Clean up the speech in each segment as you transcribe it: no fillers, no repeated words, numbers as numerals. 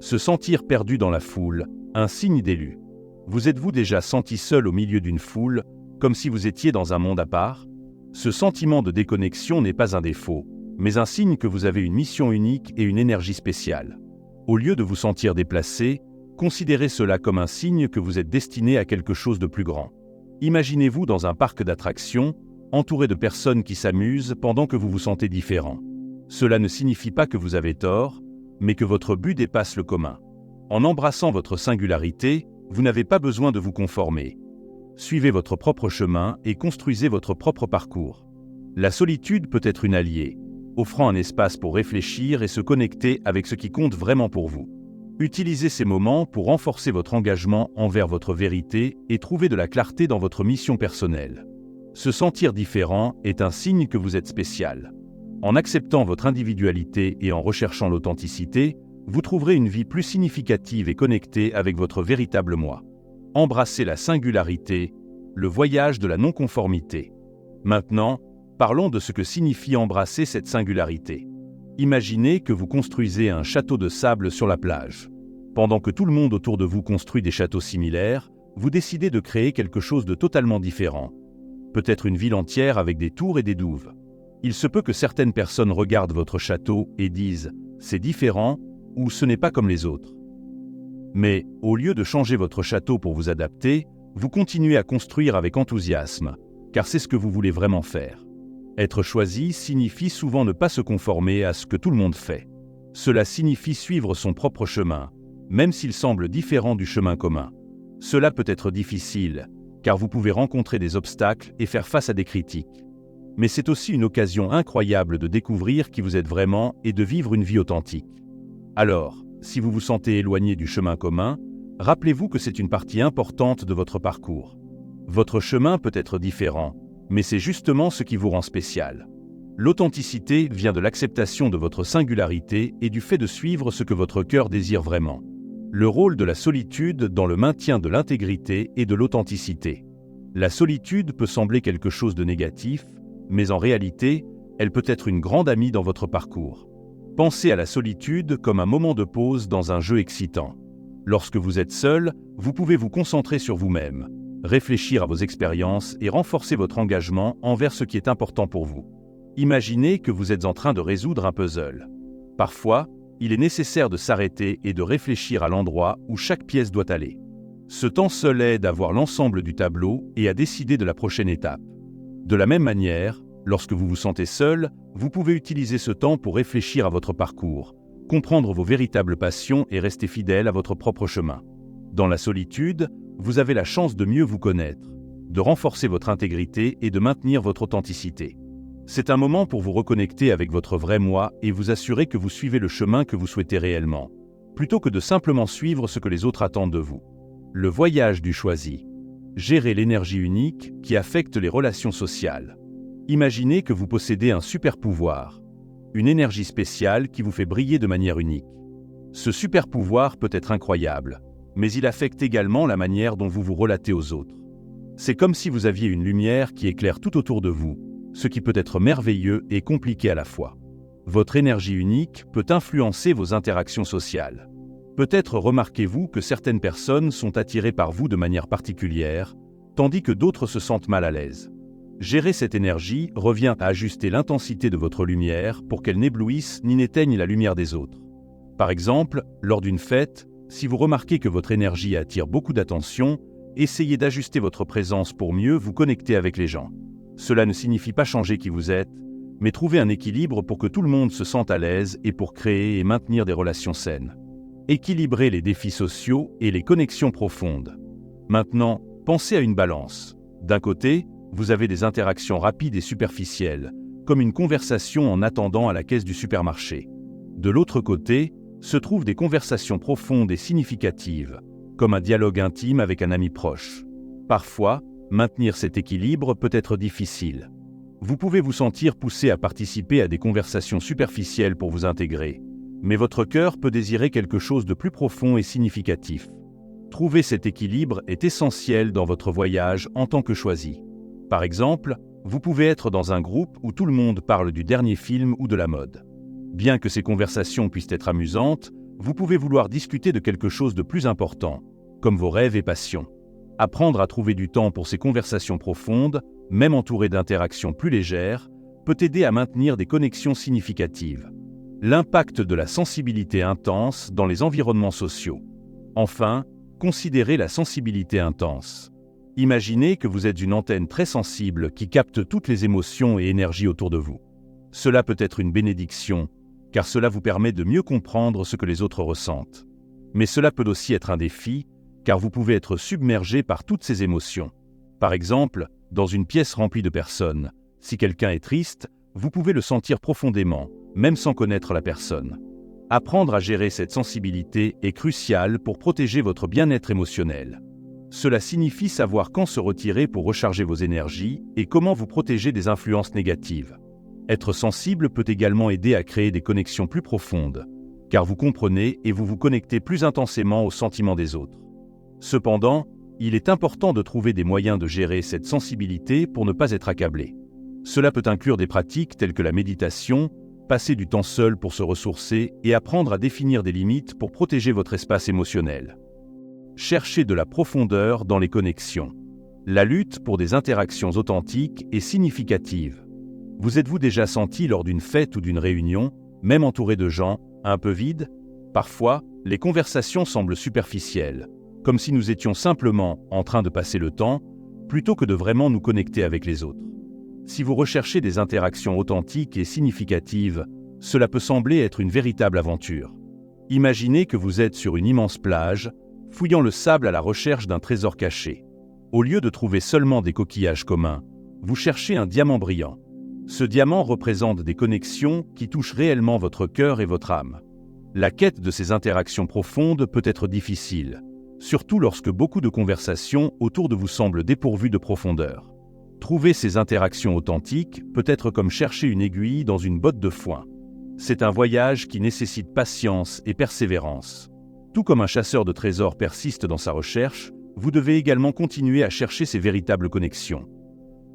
Se sentir perdu dans la foule, un signe d'élu. Vous êtes-vous déjà senti seul au milieu d'une foule, comme si vous étiez dans un monde à part? Ce sentiment de déconnexion n'est pas un défaut, mais un signe que vous avez une mission unique et une énergie spéciale. Au lieu de vous sentir déplacé, considérez cela comme un signe que vous êtes destiné à quelque chose de plus grand. Imaginez-vous dans un parc d'attractions, entouré de personnes qui s'amusent pendant que vous vous sentez différent. Cela ne signifie pas que vous avez tort, mais que votre but dépasse le commun. En embrassant votre singularité, vous n'avez pas besoin de vous conformer. Suivez votre propre chemin et construisez votre propre parcours. La solitude peut être une alliée, offrant un espace pour réfléchir et se connecter avec ce qui compte vraiment pour vous. Utilisez ces moments pour renforcer votre engagement envers votre vérité et trouver de la clarté dans votre mission personnelle. Se sentir différent est un signe que vous êtes spécial. En acceptant votre individualité et en recherchant l'authenticité, vous trouverez une vie plus significative et connectée avec votre véritable moi. Embrassez la singularité, le voyage de la non-conformité. Maintenant, parlons de ce que signifie embrasser cette singularité. Imaginez que vous construisez un château de sable sur la plage. Pendant que tout le monde autour de vous construit des châteaux similaires, vous décidez de créer quelque chose de totalement différent. Peut-être une ville entière avec des tours et des douves. Il se peut que certaines personnes regardent votre château et disent « c'est différent » ou « ce n'est pas comme les autres ». Mais, au lieu de changer votre château pour vous adapter, vous continuez à construire avec enthousiasme, car c'est ce que vous voulez vraiment faire. Être choisi signifie souvent ne pas se conformer à ce que tout le monde fait. Cela signifie suivre son propre chemin, même s'il semble différent du chemin commun. Cela peut être difficile, car vous pouvez rencontrer des obstacles et faire face à des critiques. Mais c'est aussi une occasion incroyable de découvrir qui vous êtes vraiment et de vivre une vie authentique. Alors, si vous vous sentez éloigné du chemin commun, rappelez-vous que c'est une partie importante de votre parcours. Votre chemin peut être différent, mais c'est justement ce qui vous rend spécial. L'authenticité vient de l'acceptation de votre singularité et du fait de suivre ce que votre cœur désire vraiment. Le rôle de la solitude dans le maintien de l'intégrité et de l'authenticité. La solitude peut sembler quelque chose de négatif, mais en réalité, elle peut être une grande amie dans votre parcours. Pensez à la solitude comme un moment de pause dans un jeu excitant. Lorsque vous êtes seul, vous pouvez vous concentrer sur vous-même, réfléchir à vos expériences et renforcer votre engagement envers ce qui est important pour vous. Imaginez que vous êtes en train de résoudre un puzzle. Parfois, il est nécessaire de s'arrêter et de réfléchir à l'endroit où chaque pièce doit aller. Ce temps seul aide à voir l'ensemble du tableau et à décider de la prochaine étape. De la même manière, lorsque vous vous sentez seul, vous pouvez utiliser ce temps pour réfléchir à votre parcours, comprendre vos véritables passions et rester fidèle à votre propre chemin. Dans la solitude, vous avez la chance de mieux vous connaître, de renforcer votre intégrité et de maintenir votre authenticité. C'est un moment pour vous reconnecter avec votre vrai moi et vous assurer que vous suivez le chemin que vous souhaitez réellement, plutôt que de simplement suivre ce que les autres attendent de vous. Le voyage du choisi. Gérez l'énergie unique qui affecte les relations sociales. Imaginez que vous possédez un super pouvoir, une énergie spéciale qui vous fait briller de manière unique. Ce super pouvoir peut être incroyable, mais il affecte également la manière dont vous vous relatez aux autres. C'est comme si vous aviez une lumière qui éclaire tout autour de vous, ce qui peut être merveilleux et compliqué à la fois. Votre énergie unique peut influencer vos interactions sociales. Peut-être remarquez-vous que certaines personnes sont attirées par vous de manière particulière, tandis que d'autres se sentent mal à l'aise. Gérer cette énergie revient à ajuster l'intensité de votre lumière pour qu'elle n'éblouisse ni n'éteigne la lumière des autres. Par exemple, lors d'une fête, si vous remarquez que votre énergie attire beaucoup d'attention, essayez d'ajuster votre présence pour mieux vous connecter avec les gens. Cela ne signifie pas changer qui vous êtes, mais trouver un équilibre pour que tout le monde se sente à l'aise et pour créer et maintenir des relations saines. Équilibrer les défis sociaux et les connexions profondes. Maintenant, pensez à une balance. D'un côté, vous avez des interactions rapides et superficielles, comme une conversation en attendant à la caisse du supermarché. De l'autre côté, se trouvent des conversations profondes et significatives, comme un dialogue intime avec un ami proche. Parfois, maintenir cet équilibre peut être difficile. Vous pouvez vous sentir poussé à participer à des conversations superficielles pour vous intégrer, mais votre cœur peut désirer quelque chose de plus profond et significatif. Trouver cet équilibre est essentiel dans votre voyage en tant que choisi. Par exemple, vous pouvez être dans un groupe où tout le monde parle du dernier film ou de la mode. Bien que ces conversations puissent être amusantes, Vous pouvez vouloir discuter de quelque chose de plus important, comme vos rêves et passions. Apprendre à trouver du temps pour ces conversations profondes, même entourées d'interactions plus légères, peut aider à maintenir des connexions significatives. L'impact de la sensibilité intense dans les environnements sociaux. Enfin, considérez la sensibilité intense. Imaginez que vous êtes une antenne très sensible qui capte toutes les émotions et énergies autour de vous. Cela peut être une bénédiction, car cela vous permet de mieux comprendre ce que les autres ressentent. Mais cela peut aussi être un défi, car vous pouvez être submergé par toutes ces émotions. Par exemple, dans une pièce remplie de personnes, si quelqu'un est triste, vous pouvez le sentir profondément, même sans connaître la personne. Apprendre à gérer cette sensibilité est crucial pour protéger votre bien-être émotionnel. Cela signifie savoir quand se retirer pour recharger vos énergies et comment vous protéger des influences négatives. Être sensible peut également aider à créer des connexions plus profondes, car vous comprenez et vous vous connectez plus intensément aux sentiments des autres. Cependant, il est important de trouver des moyens de gérer cette sensibilité pour ne pas être accablé. Cela peut inclure des pratiques telles que la méditation, passer du temps seul pour se ressourcer et apprendre à définir des limites pour protéger votre espace émotionnel. Cherchez de la profondeur dans les connexions. La lutte pour des interactions authentiques et significatives. Vous êtes-vous déjà senti lors d'une fête ou d'une réunion, même entouré de gens, un peu vides? Parfois, les conversations semblent superficielles, comme si nous étions simplement en train de passer le temps, plutôt que de vraiment nous connecter avec les autres. Si vous recherchez des interactions authentiques et significatives, cela peut sembler être une véritable aventure. Imaginez que vous êtes sur une immense plage, fouillant le sable à la recherche d'un trésor caché. Au lieu de trouver seulement des coquillages communs, vous cherchez un diamant brillant. Ce diamant représente des connexions qui touchent réellement votre cœur et votre âme. La quête de ces interactions profondes peut être difficile, surtout lorsque beaucoup de conversations autour de vous semblent dépourvues de profondeur. Trouver ces interactions authentiques peut être comme chercher une aiguille dans une botte de foin. C'est un voyage qui nécessite patience et persévérance. Tout comme un chasseur de trésors persiste dans sa recherche, vous devez également continuer à chercher ces véritables connexions.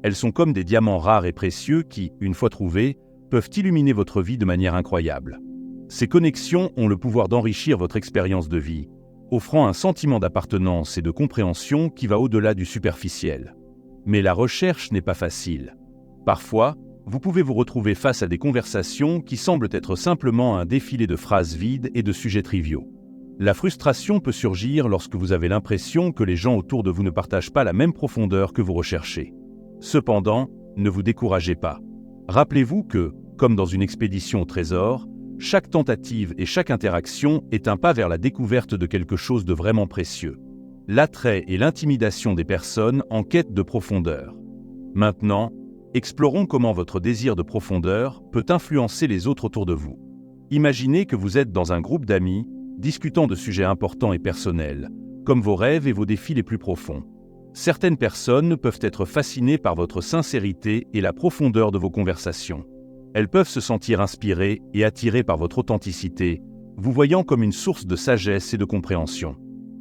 Elles sont comme des diamants rares et précieux qui, une fois trouvés, peuvent illuminer votre vie de manière incroyable. Ces connexions ont le pouvoir d'enrichir votre expérience de vie, offrant un sentiment d'appartenance et de compréhension qui va au-delà du superficiel. Mais la recherche n'est pas facile. Parfois, vous pouvez vous retrouver face à des conversations qui semblent être simplement un défilé de phrases vides et de sujets triviaux. La frustration peut surgir lorsque vous avez l'impression que les gens autour de vous ne partagent pas la même profondeur que vous recherchez. Cependant, ne vous découragez pas. Rappelez-vous que, comme dans une expédition au trésor, chaque tentative et chaque interaction est un pas vers la découverte de quelque chose de vraiment précieux. L'attrait et l'intimidation des personnes en quête de profondeur. Maintenant, explorons comment votre désir de profondeur peut influencer les autres autour de vous. Imaginez que vous êtes dans un groupe d'amis, discutant de sujets importants et personnels, comme vos rêves et vos défis les plus profonds. Certaines personnes peuvent être fascinées par votre sincérité et la profondeur de vos conversations. Elles peuvent se sentir inspirées et attirées par votre authenticité, vous voyant comme une source de sagesse et de compréhension.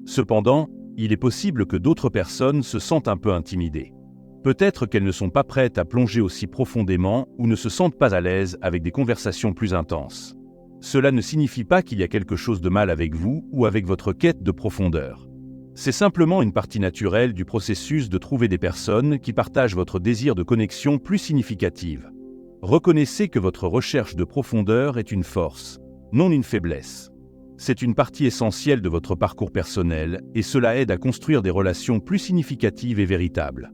Cependant, il est possible que d'autres personnes se sentent un peu intimidées. Peut-être qu'elles ne sont pas prêtes à plonger aussi profondément ou ne se sentent pas à l'aise avec des conversations plus intenses. Cela ne signifie pas qu'il y a quelque chose de mal avec vous ou avec votre quête de profondeur. C'est simplement une partie naturelle du processus de trouver des personnes qui partagent votre désir de connexion plus significative. Reconnaissez que votre recherche de profondeur est une force, non une faiblesse. C'est une partie essentielle de votre parcours personnel et cela aide à construire des relations plus significatives et véritables.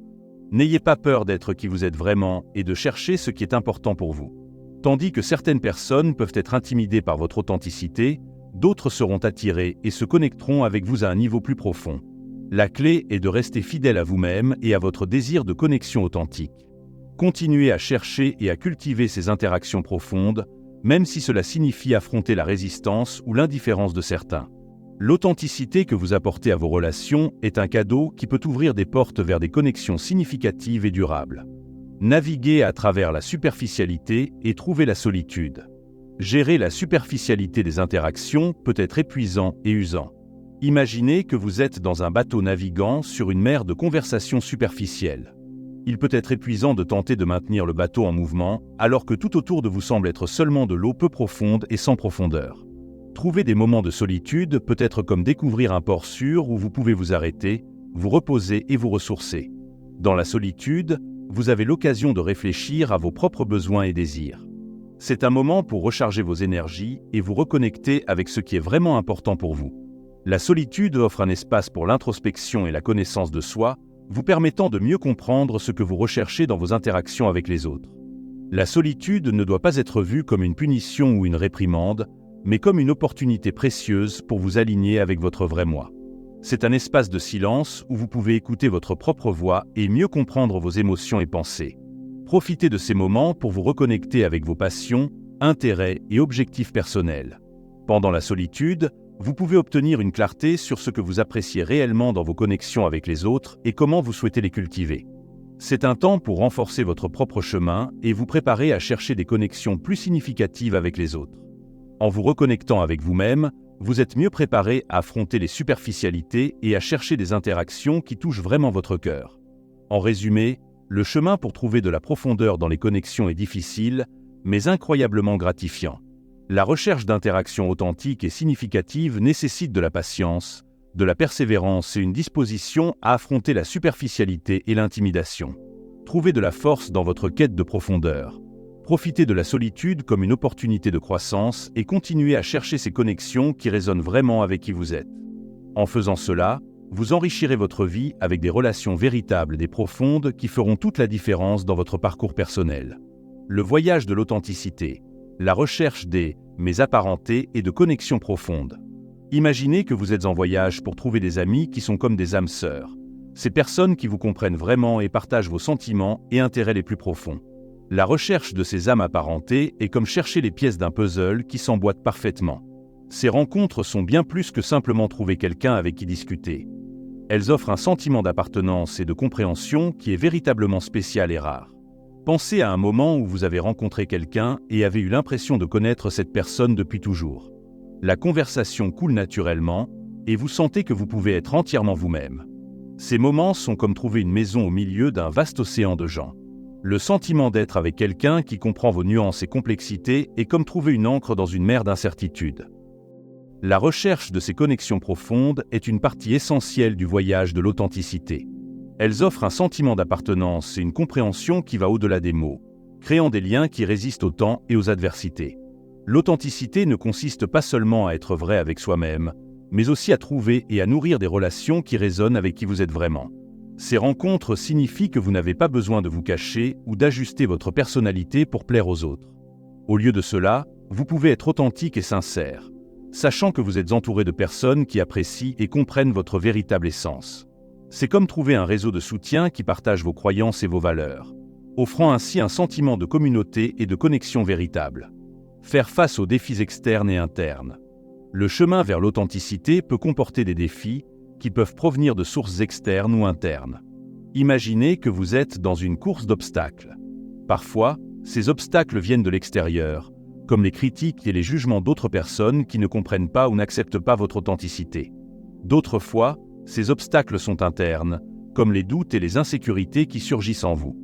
N'ayez pas peur d'être qui vous êtes vraiment et de chercher ce qui est important pour vous. Tandis que certaines personnes peuvent être intimidées par votre authenticité, d'autres seront attirées et se connecteront avec vous à un niveau plus profond. La clé est de rester fidèle à vous-même et à votre désir de connexion authentique. Continuez à chercher et à cultiver ces interactions profondes, même si cela signifie affronter la résistance ou l'indifférence de certains. L'authenticité que vous apportez à vos relations est un cadeau qui peut ouvrir des portes vers des connexions significatives et durables. Naviguez à travers la superficialité et trouvez la solitude. Gérer la superficialité des interactions peut être épuisant et usant. Imaginez que vous êtes dans un bateau naviguant sur une mer de conversations superficielles. Il peut être épuisant de tenter de maintenir le bateau en mouvement, alors que tout autour de vous semble être seulement de l'eau peu profonde et sans profondeur. Trouver des moments de solitude peut être comme découvrir un port sûr où vous pouvez vous arrêter, vous reposer et vous ressourcer. Dans la solitude, vous avez l'occasion de réfléchir à vos propres besoins et désirs. C'est un moment pour recharger vos énergies et vous reconnecter avec ce qui est vraiment important pour vous. La solitude offre un espace pour l'introspection et la connaissance de soi, vous permettant de mieux comprendre ce que vous recherchez dans vos interactions avec les autres. La solitude ne doit pas être vue comme une punition ou une réprimande, mais comme une opportunité précieuse pour vous aligner avec votre vrai moi. C'est un espace de silence où vous pouvez écouter votre propre voix et mieux comprendre vos émotions et pensées. Profitez de ces moments pour vous reconnecter avec vos passions, intérêts et objectifs personnels. Pendant la solitude, vous pouvez obtenir une clarté sur ce que vous appréciez réellement dans vos connexions avec les autres et comment vous souhaitez les cultiver. C'est un temps pour renforcer votre propre chemin et vous préparer à chercher des connexions plus significatives avec les autres. En vous reconnectant avec vous-même, vous êtes mieux préparé à affronter les superficialités et à chercher des interactions qui touchent vraiment votre cœur. En résumé, le chemin pour trouver de la profondeur dans les connexions est difficile, mais incroyablement gratifiant. La recherche d'interactions authentiques et significatives nécessite de la patience, de la persévérance et une disposition à affronter la superficialité et l'intimidation. Trouvez de la force dans votre quête de profondeur. Profitez de la solitude comme une opportunité de croissance et continuez à chercher ces connexions qui résonnent vraiment avec qui vous êtes. En faisant cela, vous enrichirez votre vie avec des relations véritables et profondes qui feront toute la différence dans votre parcours personnel. Le voyage de l'authenticité, la recherche des « mais apparentés » et de connexions profondes. Imaginez que vous êtes en voyage pour trouver des amis qui sont comme des âmes sœurs. Ces personnes qui vous comprennent vraiment et partagent vos sentiments et intérêts les plus profonds. La recherche de ces âmes apparentées est comme chercher les pièces d'un puzzle qui s'emboîtent parfaitement. Ces rencontres sont bien plus que simplement trouver quelqu'un avec qui discuter. Elles offrent un sentiment d'appartenance et de compréhension qui est véritablement spécial et rare. Pensez à un moment où vous avez rencontré quelqu'un et avez eu l'impression de connaître cette personne depuis toujours. La conversation coule naturellement et vous sentez que vous pouvez être entièrement vous-même. Ces moments sont comme trouver une maison au milieu d'un vaste océan de gens. Le sentiment d'être avec quelqu'un qui comprend vos nuances et complexités est comme trouver une ancre dans une mer d'incertitude. La recherche de ces connexions profondes est une partie essentielle du voyage de l'authenticité. Elles offrent un sentiment d'appartenance et une compréhension qui va au-delà des mots, créant des liens qui résistent au temps et aux adversités. L'authenticité ne consiste pas seulement à être vrai avec soi-même, mais aussi à trouver et à nourrir des relations qui résonnent avec qui vous êtes vraiment. Ces rencontres signifient que vous n'avez pas besoin de vous cacher ou d'ajuster votre personnalité pour plaire aux autres. Au lieu de cela, vous pouvez être authentique et sincère, sachant que vous êtes entouré de personnes qui apprécient et comprennent votre véritable essence. C'est comme trouver un réseau de soutien qui partage vos croyances et vos valeurs, offrant ainsi un sentiment de communauté et de connexion véritable. Faire face aux défis externes et internes. Le chemin vers l'authenticité peut comporter des défis qui peuvent provenir de sources externes ou internes. Imaginez que vous êtes dans une course d'obstacles. Parfois, ces obstacles viennent de l'extérieur, comme les critiques et les jugements d'autres personnes qui ne comprennent pas ou n'acceptent pas votre authenticité. D'autres fois, ces obstacles sont internes, comme les doutes et les insécurités qui surgissent en vous.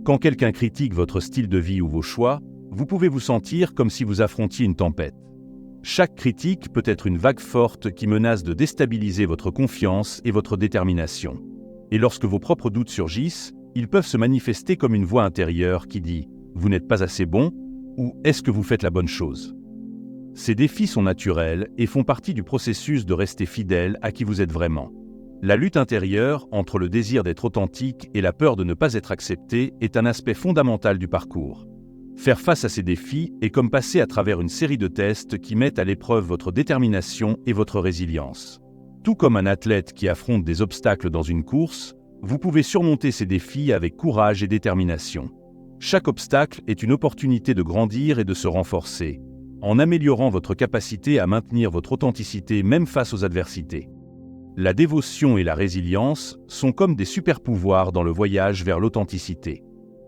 Quand quelqu'un critique votre style de vie ou vos choix, vous pouvez vous sentir comme si vous affrontiez une tempête. Chaque critique peut être une vague forte qui menace de déstabiliser votre confiance et votre détermination. Et lorsque vos propres doutes surgissent, ils peuvent se manifester comme une voix intérieure qui dit « Vous n'êtes pas assez bon » ou « Est-ce que vous faites la bonne chose ?» Ces défis sont naturels et font partie du processus de rester fidèle à qui vous êtes vraiment. La lutte intérieure entre le désir d'être authentique et la peur de ne pas être accepté est un aspect fondamental du parcours. Faire face à ces défis est comme passer à travers une série de tests qui mettent à l'épreuve votre détermination et votre résilience. Tout comme un athlète qui affronte des obstacles dans une course, vous pouvez surmonter ces défis avec courage et détermination. Chaque obstacle est une opportunité de grandir et de se renforcer, en améliorant votre capacité à maintenir votre authenticité même face aux adversités. La dévotion et la résilience sont comme des super-pouvoirs dans le voyage vers l'authenticité.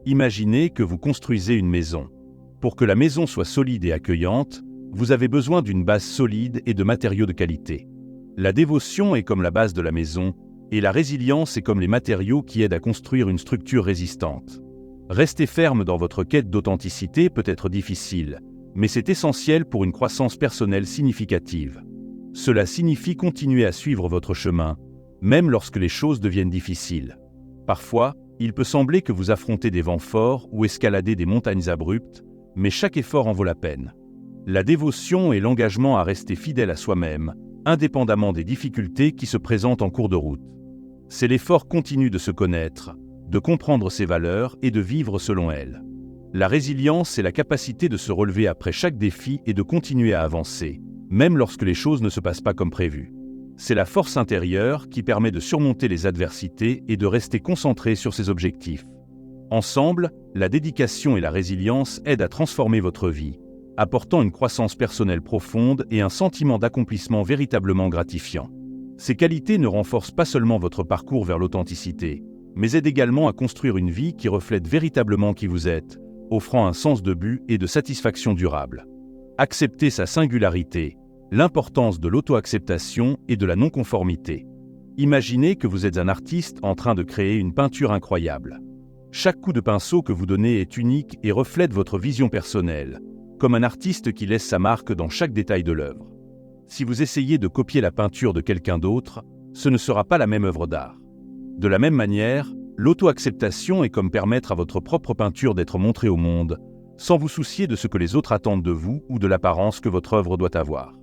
Imaginez que vous construisez une maison. Pour que la maison soit solide et accueillante, vous avez besoin d'une base solide et de matériaux de qualité. La dévotion est comme la base de la maison, et la résilience est comme les matériaux qui aident à construire une structure résistante. Rester ferme dans votre quête d'authenticité peut être difficile, mais c'est essentiel pour une croissance personnelle significative. Cela signifie continuer à suivre votre chemin, même lorsque les choses deviennent difficiles. Parfois, il peut sembler que vous affrontez des vents forts ou escaladez des montagnes abruptes, mais chaque effort en vaut la peine. La dévotion et l'engagement à rester fidèle à soi-même, indépendamment des difficultés qui se présentent en cours de route. C'est l'effort continu de se connaître, de comprendre ses valeurs et de vivre selon elles. La résilience, c'est la capacité de se relever après chaque défi et de continuer à avancer, même lorsque les choses ne se passent pas comme prévu. C'est la force intérieure qui permet de surmonter les adversités et de rester concentré sur ses objectifs. Ensemble, la dédication et la résilience aident à transformer votre vie, apportant une croissance personnelle profonde et un sentiment d'accomplissement véritablement gratifiant. Ces qualités ne renforcent pas seulement votre parcours vers l'authenticité, mais aident également à construire une vie qui reflète véritablement qui vous êtes, offrant un sens de but et de satisfaction durable. Accepter sa singularité, l'importance de l'auto-acceptation et de la non-conformité. Imaginez que vous êtes un artiste en train de créer une peinture incroyable. Chaque coup de pinceau que vous donnez est unique et reflète votre vision personnelle, comme un artiste qui laisse sa marque dans chaque détail de l'œuvre. Si vous essayez de copier la peinture de quelqu'un d'autre, ce ne sera pas la même œuvre d'art. De la même manière, l'auto-acceptation est comme permettre à votre propre peinture d'être montrée au monde, sans vous soucier de ce que les autres attendent de vous ou de l'apparence que votre œuvre doit avoir.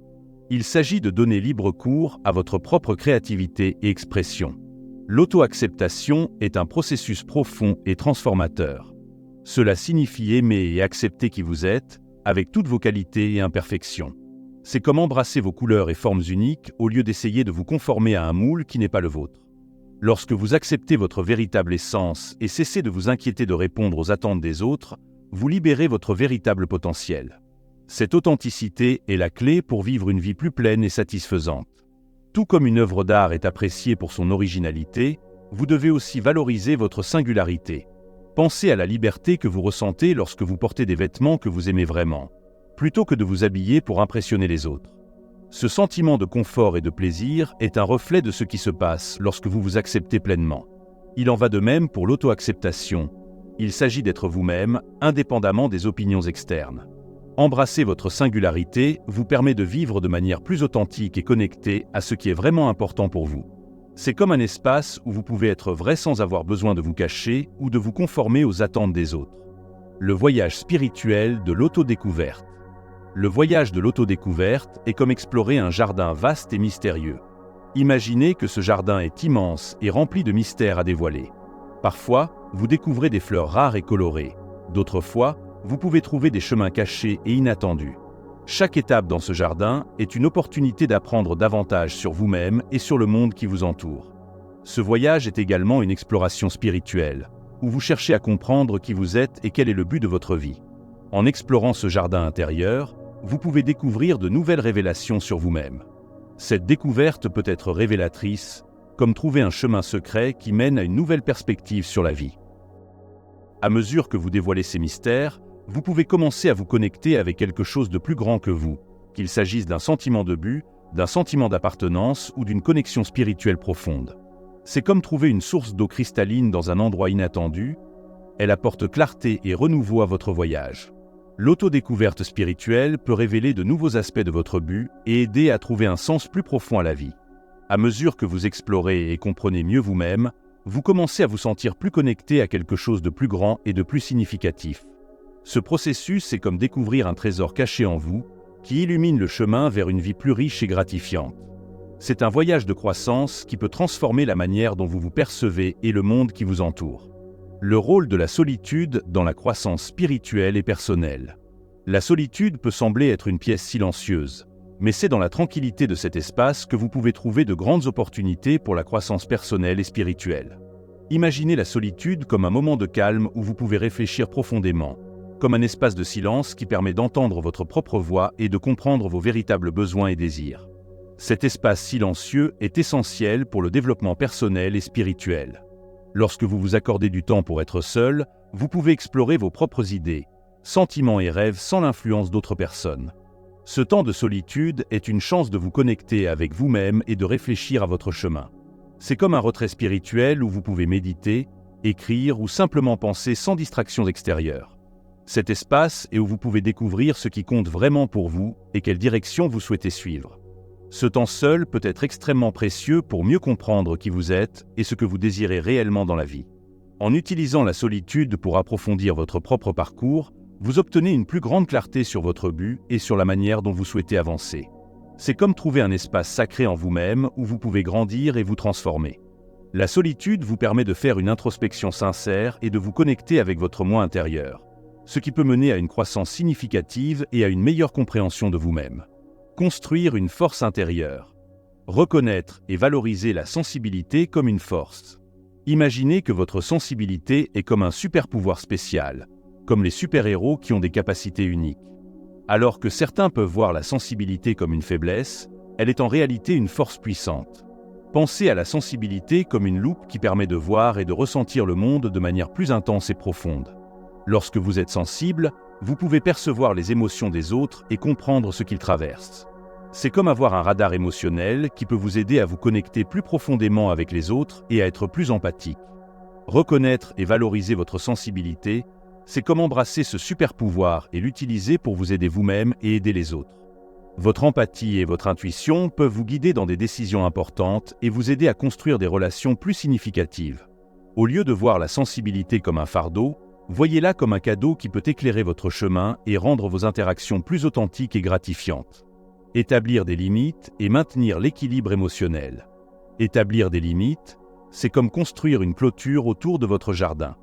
Il s'agit de donner libre cours à votre propre créativité et expression. L'auto-acceptation est un processus profond et transformateur. Cela signifie aimer et accepter qui vous êtes, avec toutes vos qualités et imperfections. C'est comme embrasser vos couleurs et formes uniques au lieu d'essayer de vous conformer à un moule qui n'est pas le vôtre. Lorsque vous acceptez votre véritable essence et cessez de vous inquiéter de répondre aux attentes des autres, vous libérez votre véritable potentiel. Cette authenticité est la clé pour vivre une vie plus pleine et satisfaisante. Tout comme une œuvre d'art est appréciée pour son originalité, vous devez aussi valoriser votre singularité. Pensez à la liberté que vous ressentez lorsque vous portez des vêtements que vous aimez vraiment, plutôt que de vous habiller pour impressionner les autres. Ce sentiment de confort et de plaisir est un reflet de ce qui se passe lorsque vous vous acceptez pleinement. Il en va de même pour l'auto-acceptation. Il s'agit d'être vous-même, indépendamment des opinions externes. Embrasser votre singularité vous permet de vivre de manière plus authentique et connectée à ce qui est vraiment important pour vous. C'est comme un espace où vous pouvez être vrai sans avoir besoin de vous cacher ou de vous conformer aux attentes des autres. Le voyage spirituel de l'autodécouverte. Le voyage de l'autodécouverte est comme explorer un jardin vaste et mystérieux. Imaginez que ce jardin est immense et rempli de mystères à dévoiler. Parfois, vous découvrez des fleurs rares et colorées. D'autres fois, vous pouvez trouver des chemins cachés et inattendus. Chaque étape dans ce jardin est une opportunité d'apprendre davantage sur vous-même et sur le monde qui vous entoure. Ce voyage est également une exploration spirituelle, où vous cherchez à comprendre qui vous êtes et quel est le but de votre vie. En explorant ce jardin intérieur, vous pouvez découvrir de nouvelles révélations sur vous-même. Cette découverte peut être révélatrice, comme trouver un chemin secret qui mène à une nouvelle perspective sur la vie. À mesure que vous dévoilez ces mystères, vous pouvez commencer à vous connecter avec quelque chose de plus grand que vous, qu'il s'agisse d'un sentiment de but, d'un sentiment d'appartenance ou d'une connexion spirituelle profonde. C'est comme trouver une source d'eau cristalline dans un endroit inattendu. Elle apporte clarté et renouveau à votre voyage. L'autodécouverte spirituelle peut révéler de nouveaux aspects de votre but et aider à trouver un sens plus profond à la vie. À mesure que vous explorez et comprenez mieux vous-même, vous commencez à vous sentir plus connecté à quelque chose de plus grand et de plus significatif. Ce processus est comme découvrir un trésor caché en vous, qui illumine le chemin vers une vie plus riche et gratifiante. C'est un voyage de croissance qui peut transformer la manière dont vous vous percevez et le monde qui vous entoure. Le rôle de la solitude dans la croissance spirituelle et personnelle. La solitude peut sembler être une pièce silencieuse, mais c'est dans la tranquillité de cet espace que vous pouvez trouver de grandes opportunités pour la croissance personnelle et spirituelle. Imaginez la solitude comme un moment de calme où vous pouvez réfléchir profondément, comme un espace de silence qui permet d'entendre votre propre voix et de comprendre vos véritables besoins et désirs. Cet espace silencieux est essentiel pour le développement personnel et spirituel. Lorsque vous vous accordez du temps pour être seul, vous pouvez explorer vos propres idées, sentiments et rêves sans l'influence d'autres personnes. Ce temps de solitude est une chance de vous connecter avec vous-même et de réfléchir à votre chemin. C'est comme un retrait spirituel où vous pouvez méditer, écrire ou simplement penser sans distraction extérieure. Cet espace est où vous pouvez découvrir ce qui compte vraiment pour vous et quelle direction vous souhaitez suivre. Ce temps seul peut être extrêmement précieux pour mieux comprendre qui vous êtes et ce que vous désirez réellement dans la vie. En utilisant la solitude pour approfondir votre propre parcours, vous obtenez une plus grande clarté sur votre but et sur la manière dont vous souhaitez avancer. C'est comme trouver un espace sacré en vous-même où vous pouvez grandir et vous transformer. La solitude vous permet de faire une introspection sincère et de vous connecter avec votre moi intérieur, ce qui peut mener à une croissance significative et à une meilleure compréhension de vous-même. Construire une force intérieure. Reconnaître et valoriser la sensibilité comme une force. Imaginez que votre sensibilité est comme un super-pouvoir spécial, comme les super-héros qui ont des capacités uniques. Alors que certains peuvent voir la sensibilité comme une faiblesse, elle est en réalité une force puissante. Pensez à la sensibilité comme une loupe qui permet de voir et de ressentir le monde de manière plus intense et profonde. Lorsque vous êtes sensible, vous pouvez percevoir les émotions des autres et comprendre ce qu'ils traversent. C'est comme avoir un radar émotionnel qui peut vous aider à vous connecter plus profondément avec les autres et à être plus empathique. Reconnaître et valoriser votre sensibilité, c'est comme embrasser ce super pouvoir et l'utiliser pour vous aider vous-même et aider les autres. Votre empathie et votre intuition peuvent vous guider dans des décisions importantes et vous aider à construire des relations plus significatives. Au lieu de voir la sensibilité comme un fardeau, voyez-la comme un cadeau qui peut éclairer votre chemin et rendre vos interactions plus authentiques et gratifiantes. Établir des limites et maintenir l'équilibre émotionnel. Établir des limites, c'est comme construire une clôture autour de votre jardin.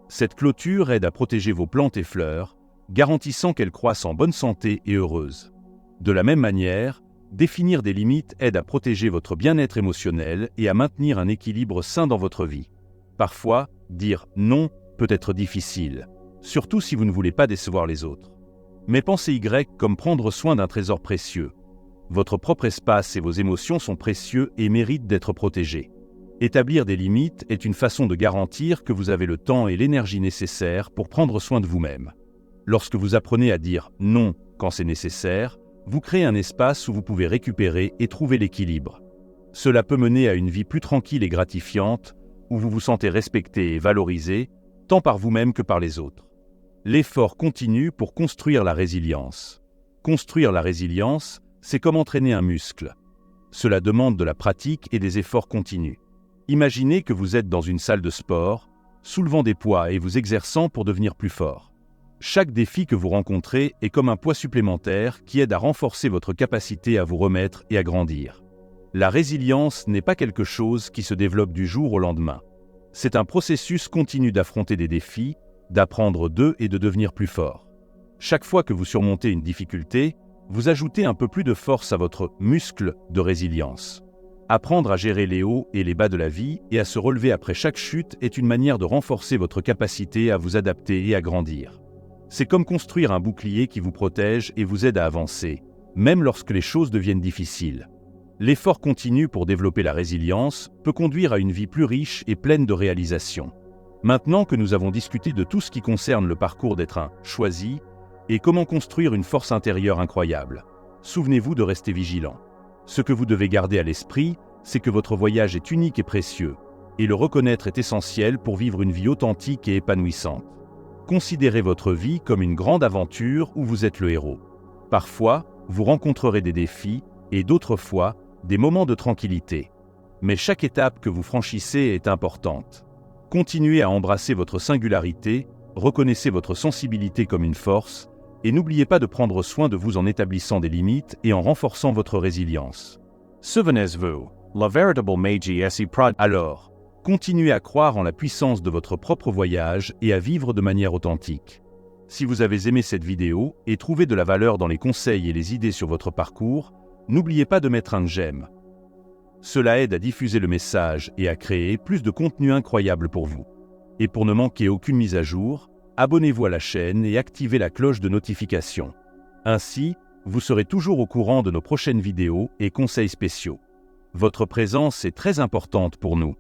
Cette clôture aide à protéger vos plantes et fleurs, garantissant qu'elles croissent en bonne santé et heureuses. De la même manière, définir des limites aide à protéger votre bien-être émotionnel et à maintenir un équilibre sain dans votre vie. Parfois, dire non peut être difficile, surtout si vous ne voulez pas décevoir les autres. Mais pensez Y comme prendre soin d'un trésor précieux. Votre propre espace et vos émotions sont précieux et méritent d'être protégés. Établir des limites est une façon de garantir que vous avez le temps et l'énergie nécessaires pour prendre soin de vous-même. Lorsque vous apprenez à dire non quand c'est nécessaire, vous créez un espace où vous pouvez récupérer et trouver l'équilibre. Cela peut mener à une vie plus tranquille et gratifiante, où vous vous sentez respecté et valorisé, tant par vous-même que par les autres. L'effort continue pour construire la résilience. Construire la résilience, c'est comme entraîner un muscle. Cela demande de la pratique et des efforts continus. Imaginez que vous êtes dans une salle de sport, soulevant des poids et vous exerçant pour devenir plus fort. Chaque défi que vous rencontrez est comme un poids supplémentaire qui aide à renforcer votre capacité à vous remettre et à grandir. La résilience n'est pas quelque chose qui se développe du jour au lendemain. C'est un processus continu d'affronter des défis, d'apprendre d'eux et de devenir plus fort. Chaque fois que vous surmontez une difficulté, vous ajoutez un peu plus de force à votre muscle de résilience. Apprendre à gérer les hauts et les bas de la vie et à se relever après chaque chute est une manière de renforcer votre capacité à vous adapter et à grandir. C'est comme construire un bouclier qui vous protège et vous aide à avancer, même lorsque les choses deviennent difficiles. L'effort continu pour développer la résilience peut conduire à une vie plus riche et pleine de réalisations. Maintenant que nous avons discuté de tout ce qui concerne le parcours d'être un choisi et comment construire une force intérieure incroyable, souvenez-vous de rester vigilant. Ce que vous devez garder à l'esprit, c'est que votre voyage est unique et précieux, et le reconnaître est essentiel pour vivre une vie authentique et épanouissante. Considérez votre vie comme une grande aventure où vous êtes le héros. Parfois, vous rencontrerez des défis, et d'autres fois, des moments de tranquillité. Mais chaque étape que vous franchissez est importante. Continuez à embrasser votre singularité, reconnaissez votre sensibilité comme une force, et n'oubliez pas de prendre soin de vous en établissant des limites et en renforçant votre résilience. Souvenez-vous, la véritable magie est si proche. Alors, continuez à croire en la puissance de votre propre voyage et à vivre de manière authentique. Si vous avez aimé cette vidéo et trouvé de la valeur dans les conseils et les idées sur votre parcours, n'oubliez pas de mettre un j'aime. Cela aide à diffuser le message et à créer plus de contenu incroyable pour vous. Et pour ne manquer aucune mise à jour, abonnez-vous à la chaîne et activez la cloche de notification. Ainsi, vous serez toujours au courant de nos prochaines vidéos et conseils spéciaux. Votre présence est très importante pour nous.